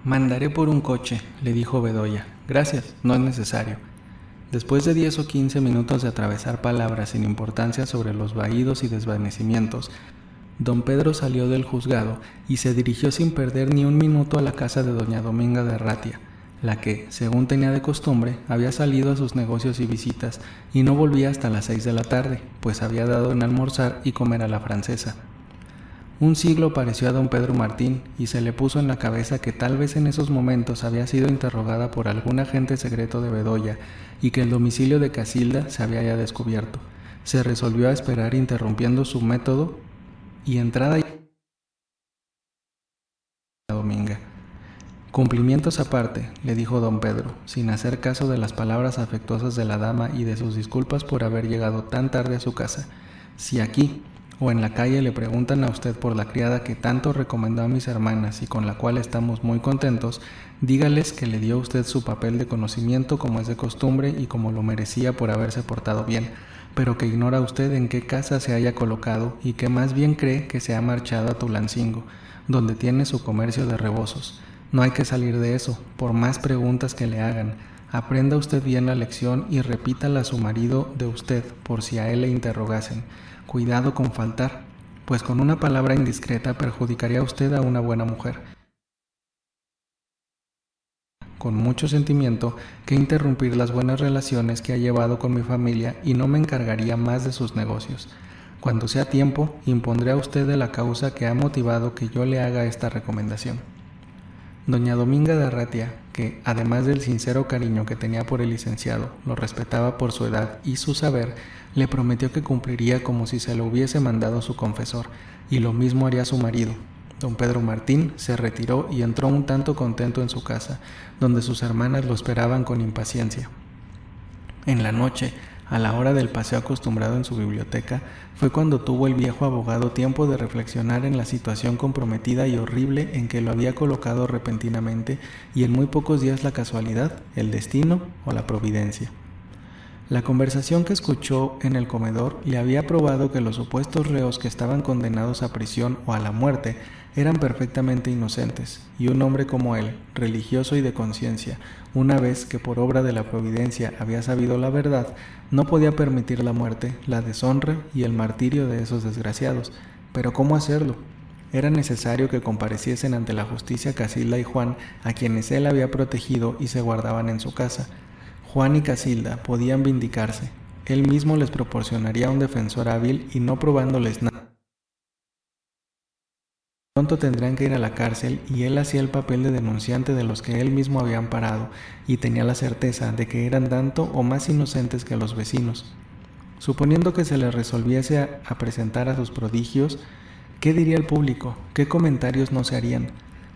Mandaré por un coche, le dijo Bedoya. Gracias, no es necesario. Después de 10 o 15 minutos de atravesar palabras sin importancia sobre los vaídos y desvanecimientos, don Pedro salió del juzgado y se dirigió sin perder ni un minuto a la casa de doña Dominga de Arratia, la que, según tenía de costumbre, había salido a sus negocios y visitas y no volvía hasta las 6 de la tarde, pues había dado en almorzar y comer a la francesa. Un siglo pareció a don Pedro Martín y se le puso en la cabeza que tal vez en esos momentos había sido interrogada por algún agente secreto de Bedoya y que el domicilio de Casilda se había ya descubierto. Se resolvió a esperar interrumpiendo su método y entrada a Dominga. Cumplimientos aparte, le dijo don Pedro, sin hacer caso de las palabras afectuosas de la dama y de sus disculpas por haber llegado tan tarde a su casa. Si aquí o en la calle le preguntan a usted por la criada que tanto recomendó a mis hermanas y con la cual estamos muy contentos, dígales que le dio usted su papel de conocimiento como es de costumbre y como lo merecía por haberse portado bien, pero que ignora usted en qué casa se haya colocado y que más bien cree que se ha marchado a Tulancingo, donde tiene su comercio de rebozos. No hay que salir de eso, por más preguntas que le hagan. Aprenda usted bien la lección y repítala a su marido de usted por si a él le interrogasen. Cuidado con faltar, pues con una palabra indiscreta perjudicaría a usted a una buena mujer. Con mucho sentimiento que interrumpir las buenas relaciones que ha llevado con mi familia y no me encargaría más de sus negocios. Cuando sea tiempo, impondré a usted de la causa que ha motivado que yo le haga esta recomendación. Doña Dominga de Arratia, que, además del sincero cariño que tenía por el licenciado, lo respetaba por su edad y su saber, le prometió que cumpliría como si se lo hubiese mandado su confesor, y lo mismo haría su marido. Don Pedro Martín se retiró y entró un tanto contento en su casa, donde sus hermanas lo esperaban con impaciencia. En la noche, a la hora del paseo acostumbrado en su biblioteca, fue cuando tuvo el viejo abogado tiempo de reflexionar en la situación comprometida y horrible en que lo había colocado repentinamente y en muy pocos días la casualidad, el destino o la providencia. La conversación que escuchó en el comedor le había probado que los supuestos reos que estaban condenados a prisión o a la muerte eran perfectamente inocentes, y un hombre como él, religioso y de conciencia, una vez que por obra de la providencia había sabido la verdad, no podía permitir la muerte, la deshonra y el martirio de esos desgraciados. Pero ¿cómo hacerlo? Era necesario que compareciesen ante la justicia Casilda y Juan, a quienes él había protegido y se guardaban en su casa. Juan y Casilda podían vindicarse. Él mismo les proporcionaría un defensor hábil y no probándoles nada. Pronto tendrían que ir a la cárcel y él hacía el papel de denunciante de los que él mismo había amparado y tenía la certeza de que eran tanto o más inocentes que los vecinos. Suponiendo que se les resolviese a presentar a sus prodigios, ¿qué diría el público? ¿Qué comentarios no se harían?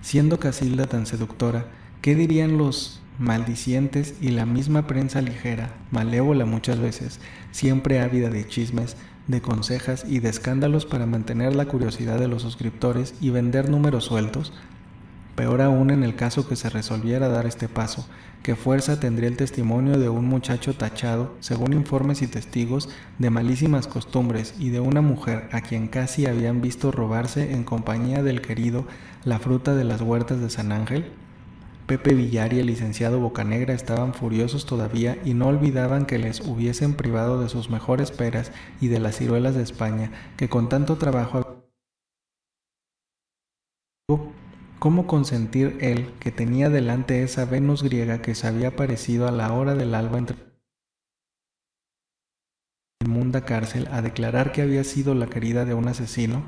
Siendo Casilda tan seductora, ¿qué dirían los maldicientes y la misma prensa ligera, malévola muchas veces, siempre ávida de chismes, de consejas y de escándalos para mantener la curiosidad de los suscriptores y vender números sueltos? Peor aún en el caso que se resolviera dar este paso, ¿qué fuerza tendría el testimonio de un muchacho tachado, según informes y testigos, de malísimas costumbres y de una mujer a quien casi habían visto robarse en compañía del querido la fruta de las huertas de San Ángel? Pepe Villar y el licenciado Bocanegra estaban furiosos todavía y no olvidaban que les hubiesen privado de sus mejores peras y de las ciruelas de España, que con tanto trabajo. ¿Cómo consentir él, que tenía delante esa Venus griega que se había aparecido a la hora del alba entre la inmunda cárcel, a declarar que había sido la querida de un asesino?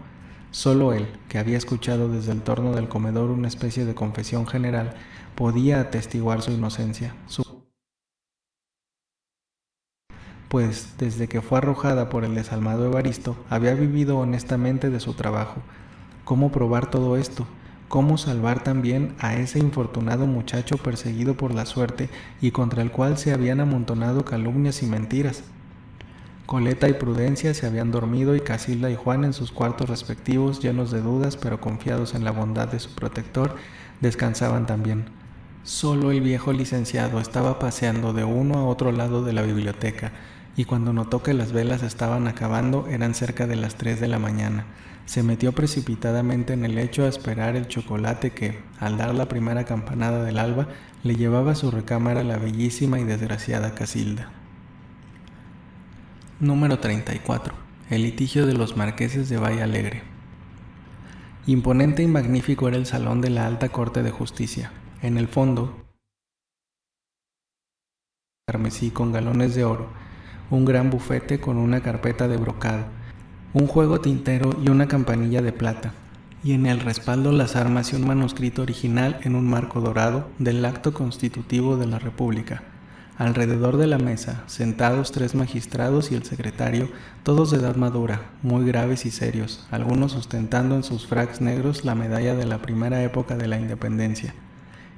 Solo él, que había escuchado desde el torno del comedor una especie de confesión general, podía atestiguar su inocencia, pues desde que fue arrojada por el desalmado Evaristo, había vivido honestamente de su trabajo. ¿Cómo probar todo esto? ¿Cómo salvar también a ese infortunado muchacho perseguido por la suerte y contra el cual se habían amontonado calumnias y mentiras? Coleta y Prudencia se habían dormido y Casilda y Juan en sus cuartos respectivos, llenos de dudas pero confiados en la bondad de su protector, descansaban también. Solo el viejo licenciado estaba paseando de uno a otro lado de la biblioteca y cuando notó que las velas estaban acabando eran cerca de las 3 de la mañana. Se metió precipitadamente en el lecho a esperar el chocolate que, al dar la primera campanada del alba, le llevaba a su recámara la bellísima y desgraciada Casilda. Número 34. El litigio de los marqueses de Valle Alegre. Imponente y magnífico era el salón de la Alta Corte de Justicia. En el fondo, carmesí con galones de oro, un gran bufete con una carpeta de brocado, un juego tintero y una campanilla de plata, y en el respaldo las armas y un manuscrito original en un marco dorado del acto constitutivo de la República. Alrededor de la mesa, sentados 3 magistrados y el secretario, todos de edad madura, muy graves y serios, algunos ostentando en sus fracs negros la medalla de la primera época de la independencia.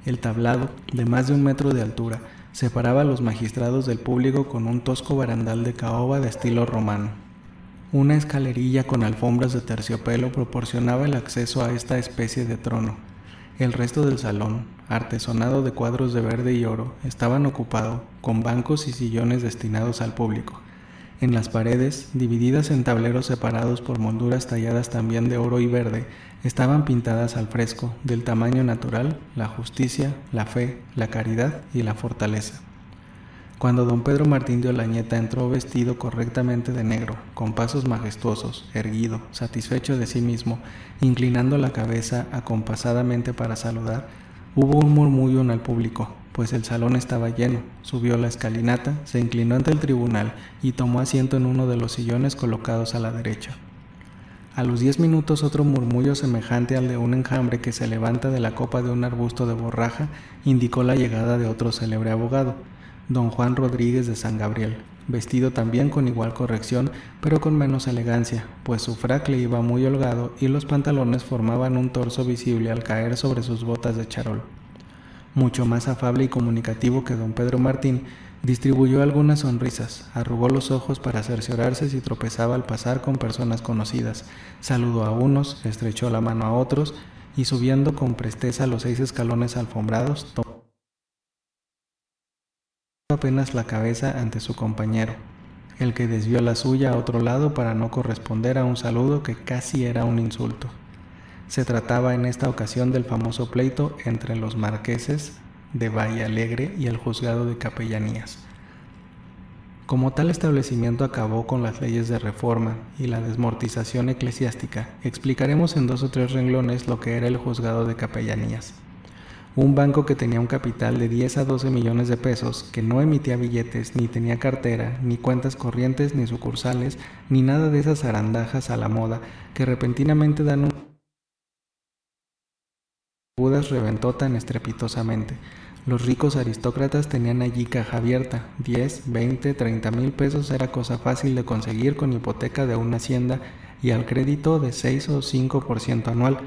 El tablado, de más de 1 metro de altura, separaba a los magistrados del público con un tosco barandal de caoba de estilo romano. Una escalerilla con alfombras de terciopelo proporcionaba el acceso a esta especie de trono. El resto del salón, artesonado de cuadros de verde y oro, estaban ocupado con bancos y sillones destinados al público. En las paredes, divididas en tableros separados por molduras talladas también de oro y verde, estaban pintadas al fresco, del tamaño natural, la justicia, la fe, la caridad y la fortaleza. Cuando don Pedro Martín de Olañeta entró vestido correctamente de negro, con pasos majestuosos, erguido, satisfecho de sí mismo, inclinando la cabeza acompasadamente para saludar, hubo un murmullo en el público, pues el salón estaba lleno. Subió la escalinata, se inclinó ante el tribunal y tomó asiento en uno de los sillones colocados a la derecha. A los 10 minutos otro murmullo semejante al de un enjambre que se levanta de la copa de un arbusto de borraja indicó la llegada de otro célebre abogado, don Juan Rodríguez de San Gabriel, vestido también con igual corrección, pero con menos elegancia, pues su frac le iba muy holgado y los pantalones formaban un torso visible al caer sobre sus botas de charol. Mucho más afable y comunicativo que don Pedro Martín, distribuyó algunas sonrisas, arrugó los ojos para cerciorarse si tropezaba al pasar con personas conocidas, saludó a unos, estrechó la mano a otros y subiendo con presteza los 6 escalones alfombrados, tomó apenas la cabeza ante su compañero, el que desvió la suya a otro lado para no corresponder a un saludo que casi era un insulto. Se trataba en esta ocasión del famoso pleito entre los marqueses de Valle Alegre y el juzgado de capellanías. Como tal establecimiento acabó con las leyes de reforma y la desmortización eclesiástica, explicaremos en 2 o 3 renglones lo que era el juzgado de capellanías. Un banco que tenía un capital de 10 a 12 millones de pesos, que no emitía billetes, ni tenía cartera, ni cuentas corrientes, ni sucursales, ni nada de esas zarandajas a la moda que repentinamente dan un Judas reventó tan estrepitosamente. Los ricos aristócratas tenían allí caja abierta. 10, 20, 30 mil pesos era cosa fácil de conseguir con hipoteca de una hacienda y al crédito de 6 o 5% anual.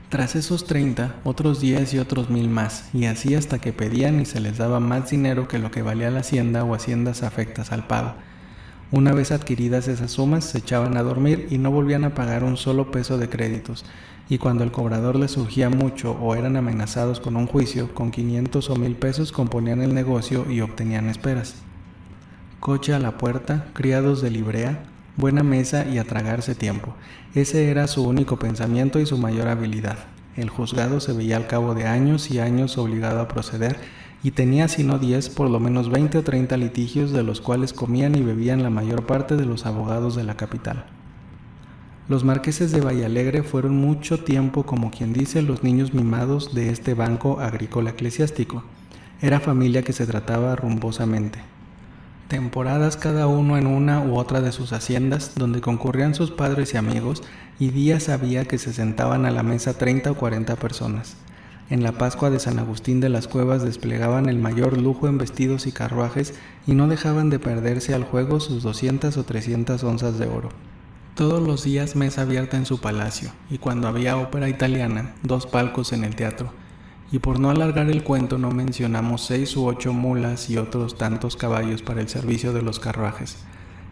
Tras esos 30, otros 10 y otros 1000 más, y así hasta que pedían y se les daba más dinero que lo que valía la hacienda o haciendas afectas al pago. Una vez adquiridas esas sumas, se echaban a dormir y no volvían a pagar un solo peso de créditos, y cuando el cobrador les surgía mucho o eran amenazados con un juicio, con 500 o 1000 pesos componían el negocio y obtenían esperas. Coche a la puerta, criados de librea, buena mesa y a tragarse tiempo. Ese era su único pensamiento y su mayor habilidad. El juzgado se veía al cabo de años y años obligado a proceder y tenía si no 10, por lo menos 20 o 30 litigios de los cuales comían y bebían la mayor parte de los abogados de la capital. Los marqueses de Valle Alegre fueron mucho tiempo, como quien dice, los niños mimados de este banco agrícola eclesiástico. Era familia que se trataba rumbosamente. Temporadas cada uno en una u otra de sus haciendas, donde concurrían sus padres y amigos, y días había que se sentaban a la mesa 30 o 40 personas. En la Pascua de San Agustín de las Cuevas desplegaban el mayor lujo en vestidos y carruajes y no dejaban de perderse al juego sus 200 o 300 onzas de oro. Todos los días mesa abierta en su palacio, y cuando había ópera italiana, 2 palcos en el teatro. Y por no alargar el cuento no mencionamos 6 u 8 mulas y otros tantos caballos para el servicio de los carruajes.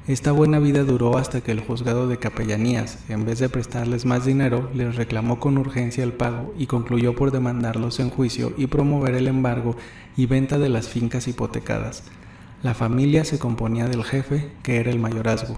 Esta buena vida duró hasta que el juzgado de capellanías, en vez de prestarles más dinero, les reclamó con urgencia el pago y concluyó por demandarlos en juicio y promover el embargo y venta de las fincas hipotecadas. La familia se componía del jefe, que era el mayorazgo.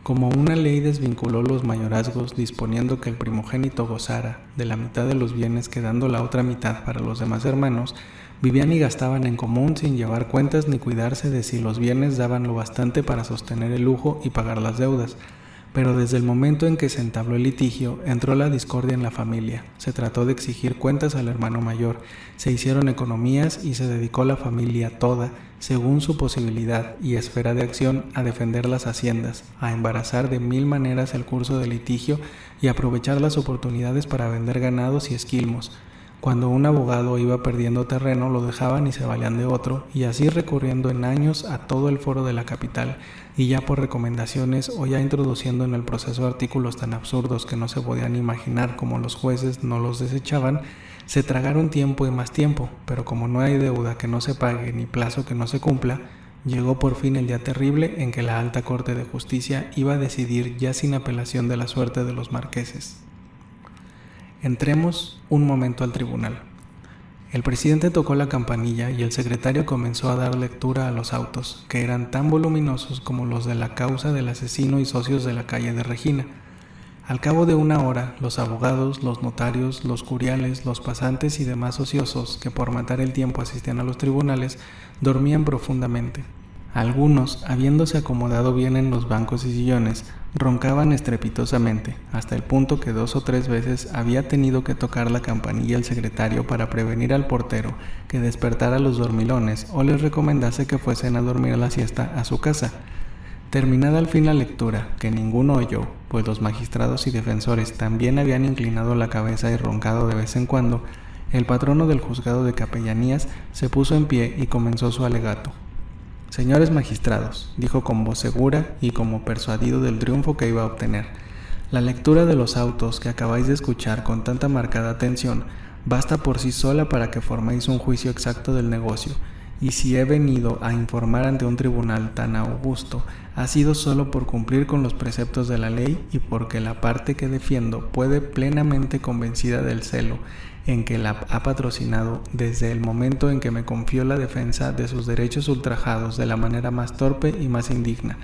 Como una ley desvinculó los mayorazgos disponiendo que el primogénito gozara de la mitad de los bienes, quedando la otra mitad para los demás hermanos, vivían y gastaban en común sin llevar cuentas ni cuidarse de si los bienes daban lo bastante para sostener el lujo y pagar las deudas. Pero desde el momento en que se entabló el litigio, entró la discordia en la familia. Se trató de exigir cuentas al hermano mayor, se hicieron economías y se dedicó la familia toda, según su posibilidad y esfera de acción, a defender las haciendas, a embarazar de mil maneras el curso del litigio y aprovechar las oportunidades para vender ganados y esquilmos. Cuando un abogado iba perdiendo terreno, lo dejaban y se valían de otro, y así recurriendo en años a todo el foro de la capital, y ya por recomendaciones o ya introduciendo en el proceso artículos tan absurdos que no se podían imaginar como los jueces no los desechaban, se tragaron tiempo y más tiempo, pero como no hay deuda que no se pague ni plazo que no se cumpla, llegó por fin el día terrible en que la Alta Corte de Justicia iba a decidir ya sin apelación de la suerte de los marqueses. Entremos un momento al tribunal. El presidente tocó la campanilla y el secretario comenzó a dar lectura a los autos, que eran tan voluminosos como los de la causa del asesino y socios de la calle de Regina. Al cabo de una hora, los abogados, los notarios, los curiales, los pasantes y demás ociosos que por matar el tiempo asistían a los tribunales, dormían profundamente. Algunos, habiéndose acomodado bien en los bancos y sillones, roncaban estrepitosamente, hasta el punto que 2 o 3 veces había tenido que tocar la campanilla el secretario para prevenir al portero que despertara a los dormilones o les recomendase que fuesen a dormir la siesta a su casa. Terminada al fin la lectura, que ninguno oyó, pues los magistrados y defensores también habían inclinado la cabeza y roncado de vez en cuando, el patrono del juzgado de capellanías se puso en pie y comenzó su alegato. Señores magistrados, dijo con voz segura y como persuadido del triunfo que iba a obtener, la lectura de los autos que acabáis de escuchar con tanta marcada atención basta por sí sola para que forméis un juicio exacto del negocio, y si he venido a informar ante un tribunal tan augusto, ha sido solo por cumplir con los preceptos de la ley y porque la parte que defiendo puede plenamente convencida del celo en que la ha patrocinado desde el momento en que me confió la defensa de sus derechos ultrajados de la manera más torpe y más indigna,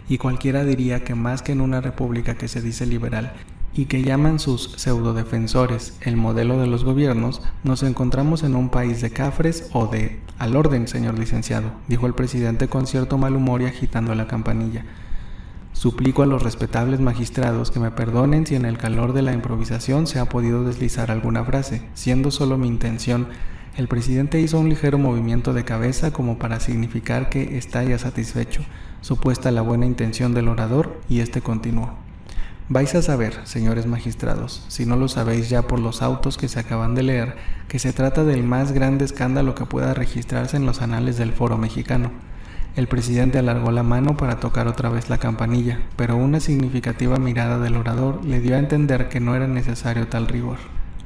y cualquiera diría que más que en una república que se dice liberal y que llaman sus pseudodefensores el modelo de los gobiernos, nos encontramos en un país de cafres o de al orden, señor licenciado, dijo el presidente con cierto mal humor y agitando la campanilla. Suplico a los respetables magistrados que me perdonen si en el calor de la improvisación se ha podido deslizar alguna frase, siendo solo mi intención. El presidente hizo un ligero movimiento de cabeza como para significar que está ya satisfecho, supuesta la buena intención del orador, y este continuó. Vais a saber, señores magistrados, si no lo sabéis ya por los autos que se acaban de leer, que se trata del más grande escándalo que pueda registrarse en los anales del foro mexicano. El presidente alargó la mano para tocar otra vez la campanilla, pero una significativa mirada del orador le dio a entender que no era necesario tal rigor.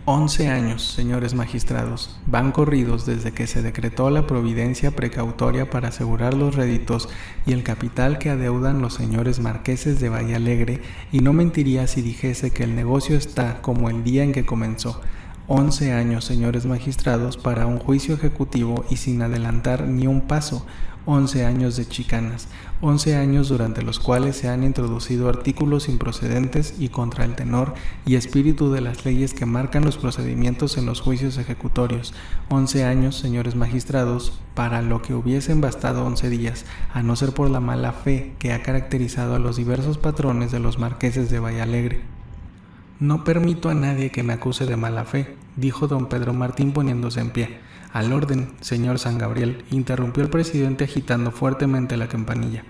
11 años, señores magistrados, van corridos desde que se decretó la providencia precautoria para asegurar los réditos y el capital que adeudan los señores marqueses de Valle Alegre, y no mentiría si dijese que el negocio está como el día en que comenzó. 11 años, señores magistrados, para un juicio ejecutivo y sin adelantar ni un paso. 11 años de chicanas, 11 años durante los cuales se han introducido artículos improcedentes y contra el tenor y espíritu de las leyes que marcan los procedimientos en los juicios ejecutorios. 11 años, señores magistrados, para lo que hubiesen bastado 11 días, a no ser por la mala fe que ha caracterizado a los diversos patrones de los marqueses de Valle Alegre. No permito a nadie que me acuse de mala fe, dijo don Pedro Martín poniéndose en pie. Al orden, señor San Gabriel, interrumpió el presidente agitando fuertemente la campanilla.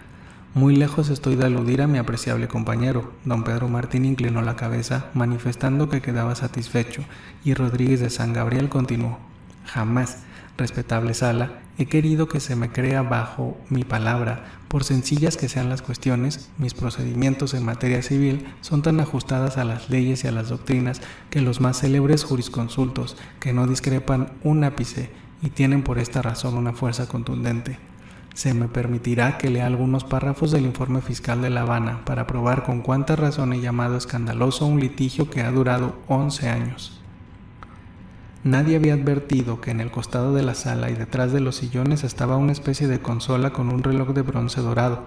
Muy lejos estoy de aludir a mi apreciable compañero. Don Pedro Martín inclinó la cabeza, manifestando que quedaba satisfecho, y Rodríguez de San Gabriel continuó. Jamás, respetable sala, he querido que se me crea bajo mi palabra. Por sencillas que sean las cuestiones, mis procedimientos en materia civil son tan ajustadas a las leyes y a las doctrinas que los más célebres jurisconsultos, que no discrepan un ápice y tienen por esta razón una fuerza contundente. Se me permitirá que lea algunos párrafos del informe fiscal de La Habana para probar con cuánta razón he llamado escandaloso un litigio que ha durado 11 años. Nadie había advertido que en el costado de la sala y detrás de los sillones estaba una especie de consola con un reloj de bronce dorado.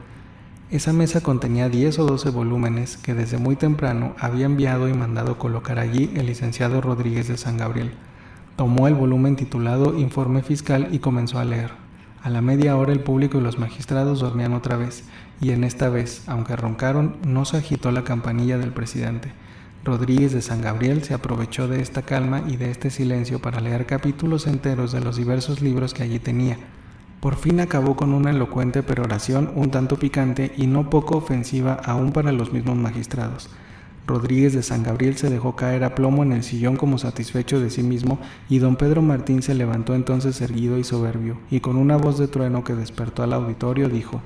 Esa mesa contenía 10 o 12 volúmenes que desde muy temprano había enviado y mandado colocar allí el licenciado Rodríguez de San Gabriel. Tomó el volumen titulado Informe Fiscal y comenzó a leer. A la media hora el público y los magistrados dormían otra vez, y en esta vez, aunque roncaron, no se agitó la campanilla del presidente. Rodríguez de San Gabriel se aprovechó de esta calma y de este silencio para leer capítulos enteros de los diversos libros que allí tenía. Por fin acabó con una elocuente peroración un tanto picante y no poco ofensiva aún para los mismos magistrados. Rodríguez de San Gabriel se dejó caer a plomo en el sillón como satisfecho de sí mismo, y don Pedro Martín se levantó entonces erguido y soberbio, y con una voz de trueno que despertó al auditorio dijo: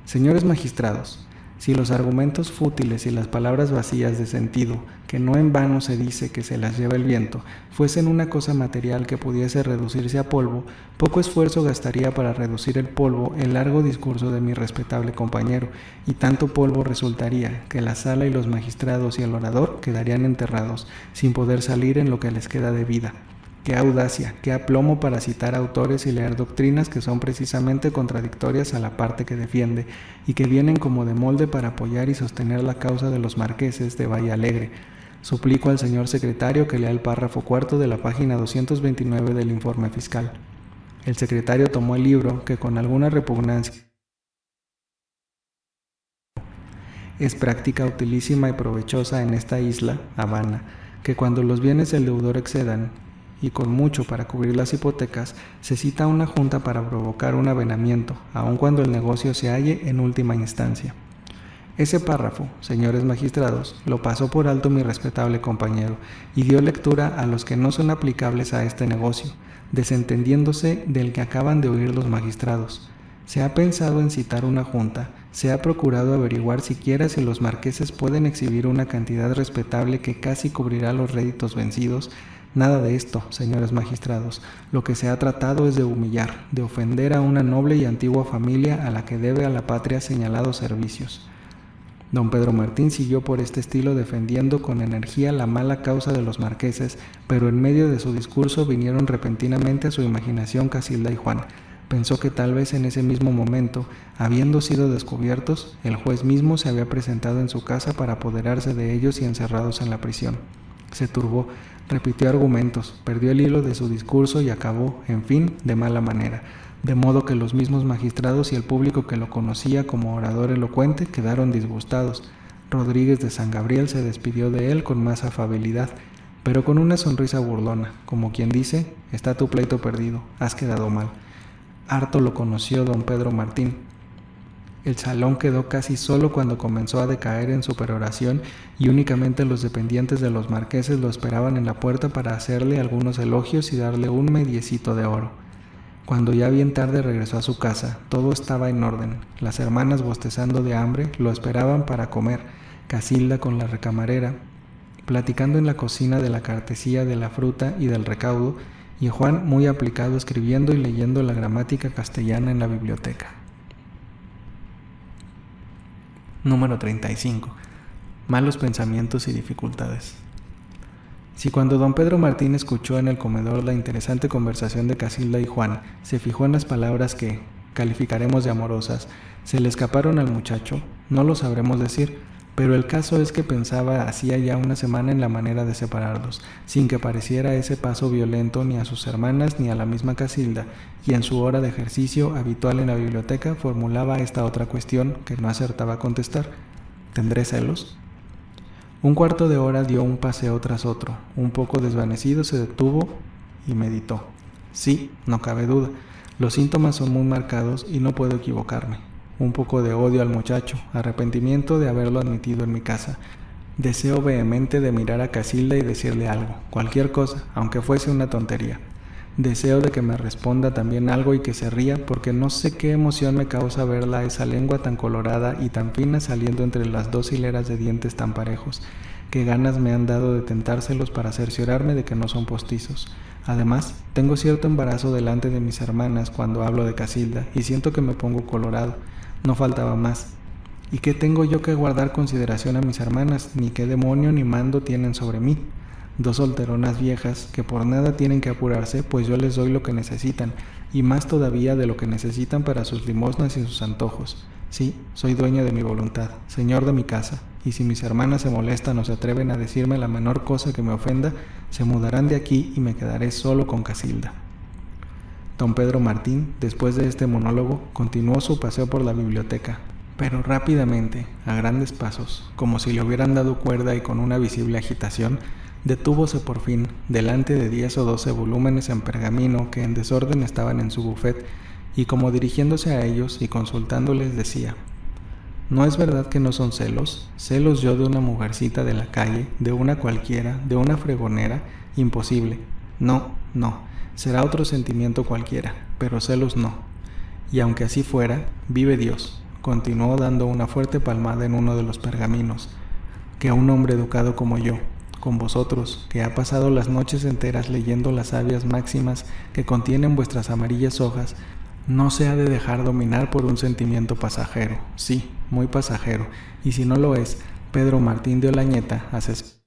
«Señores magistrados, si los argumentos fútiles y las palabras vacías de sentido, que no en vano se dice que se las lleva el viento, fuesen una cosa material que pudiese reducirse a polvo, poco esfuerzo gastaría para reducir el polvo el largo discurso de mi respetable compañero, y tanto polvo resultaría que la sala y los magistrados y el orador quedarían enterrados, sin poder salir en lo que les queda de vida. Qué audacia, qué aplomo para citar autores y leer doctrinas que son precisamente contradictorias a la parte que defiende, y que vienen como de molde para apoyar y sostener la causa de los marqueses de Valle Alegre. Suplico al señor secretario que lea el párrafo cuarto de la página 229 del informe fiscal». El secretario tomó el libro, que con alguna repugnancia: «Es práctica utilísima y provechosa en esta isla, Habana, que cuando los bienes del deudor excedan, y con mucho para cubrir las hipotecas, se cita una junta para provocar un avenamiento, aun cuando el negocio se halle en última instancia». Ese párrafo, señores magistrados, lo pasó por alto mi respetable compañero, y dio lectura a los que no son aplicables a este negocio, desentendiéndose del que acaban de oír los magistrados. Se ha pensado en citar una junta, se ha procurado averiguar siquiera si los marqueses pueden exhibir una cantidad respetable que casi cubrirá los réditos vencidos. Nada de esto, señores magistrados. Lo que se ha tratado es de humillar, de ofender a una noble y antigua familia a la que debe a la patria señalados servicios. Don Pedro Martín siguió por este estilo defendiendo con energía la mala causa de los marqueses, pero en medio de su discurso vinieron repentinamente a su imaginación Casilda y Juan. Pensó que tal vez en ese mismo momento, habiendo sido descubiertos, el juez mismo se había presentado en su casa para apoderarse de ellos y encerrados en la prisión. Se turbó, repitió argumentos, perdió el hilo de su discurso y acabó, en fin, de mala manera, de modo que los mismos magistrados y el público que lo conocía como orador elocuente quedaron disgustados. Rodríguez de San Gabriel se despidió de él con más afabilidad, pero con una sonrisa burlona, como quien dice: «Está tu pleito perdido, has quedado mal». Harto lo conoció don Pedro Martín. El salón quedó casi solo cuando comenzó a decaer en su peroración, y únicamente los dependientes de los marqueses lo esperaban en la puerta para hacerle algunos elogios y darle un mediecito de oro. Cuando ya bien tarde regresó a su casa, todo estaba en orden. Las hermanas, bostezando de hambre, lo esperaban para comer, Casilda con la recamarera, platicando en la cocina de la cartesía de la fruta y del recaudo, y Juan muy aplicado escribiendo y leyendo la gramática castellana en la biblioteca. Número 35. Malos pensamientos y dificultades. Si cuando don Pedro Martín escuchó en el comedor la interesante conversación de Casilda y Juan, se fijó en las palabras que calificaremos de amorosas, se le escaparon al muchacho, no lo sabremos decir, pero el caso es que pensaba hacía ya una semana en la manera de separarlos, sin que pareciera ese paso violento ni a sus hermanas ni a la misma Casilda, y en su hora de ejercicio habitual en la biblioteca formulaba esta otra cuestión que no acertaba a contestar: ¿tendré celos? Un cuarto de hora dio un paseo tras otro. Un poco desvanecido se detuvo y meditó. Sí, no cabe duda. Los síntomas son muy marcados y no puedo equivocarme. Un poco de odio al muchacho, arrepentimiento de haberlo admitido en mi casa. Deseo vehemente de mirar a Casilda y decirle algo, cualquier cosa, aunque fuese una tontería. Deseo de que me responda también algo y que se ría, porque no sé qué emoción me causa verla esa lengua tan colorada y tan fina saliendo entre las dos hileras de dientes tan parejos. Qué ganas me han dado de tentárselos para cerciorarme de que no son postizos. Además, tengo cierto embarazo delante de mis hermanas cuando hablo de Casilda y siento que me pongo colorado. No faltaba más. ¿Y qué tengo yo que guardar consideración a mis hermanas? Ni qué demonio ni mando tienen sobre mí. 2 solteronas viejas que por nada tienen que apurarse, pues yo les doy lo que necesitan, y más todavía de lo que necesitan para sus limosnas y sus antojos. Sí, soy dueño de mi voluntad, señor de mi casa, y si mis hermanas se molestan o se atreven a decirme la menor cosa que me ofenda, se mudarán de aquí y me quedaré solo con Casilda. Don Pedro Martín, después de este monólogo, continuó su paseo por la biblioteca, pero rápidamente, a grandes pasos, como si le hubieran dado cuerda y con una visible agitación, detúvose por fin delante de 10 o 12 volúmenes en pergamino que en desorden estaban en su bufet, y como dirigiéndose a ellos y consultándoles decía: ¿no es verdad que no son celos? ¿Celos yo de una mujercita de la calle, de una cualquiera, de una fregonera? Imposible. No, no, será otro sentimiento cualquiera, pero celos no. Y aunque así fuera, vive Dios, continuó dando una fuerte palmada en uno de los pergaminos, que a un hombre educado como yo, con vosotros, que ha pasado las noches enteras leyendo las sabias máximas que contienen vuestras amarillas hojas, no se ha de dejar dominar por un sentimiento pasajero, sí, muy pasajero, y si no lo es, Pedro Martín de Olañeta, asesor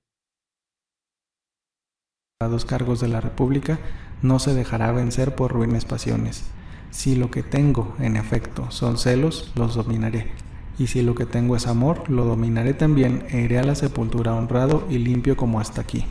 a 2 cargos de la República, no se dejará vencer por ruines pasiones. Si lo que tengo, en efecto, son celos, los dominaré, y si lo que tengo es amor, lo dominaré también e iré a la sepultura honrado y limpio como hasta aquí.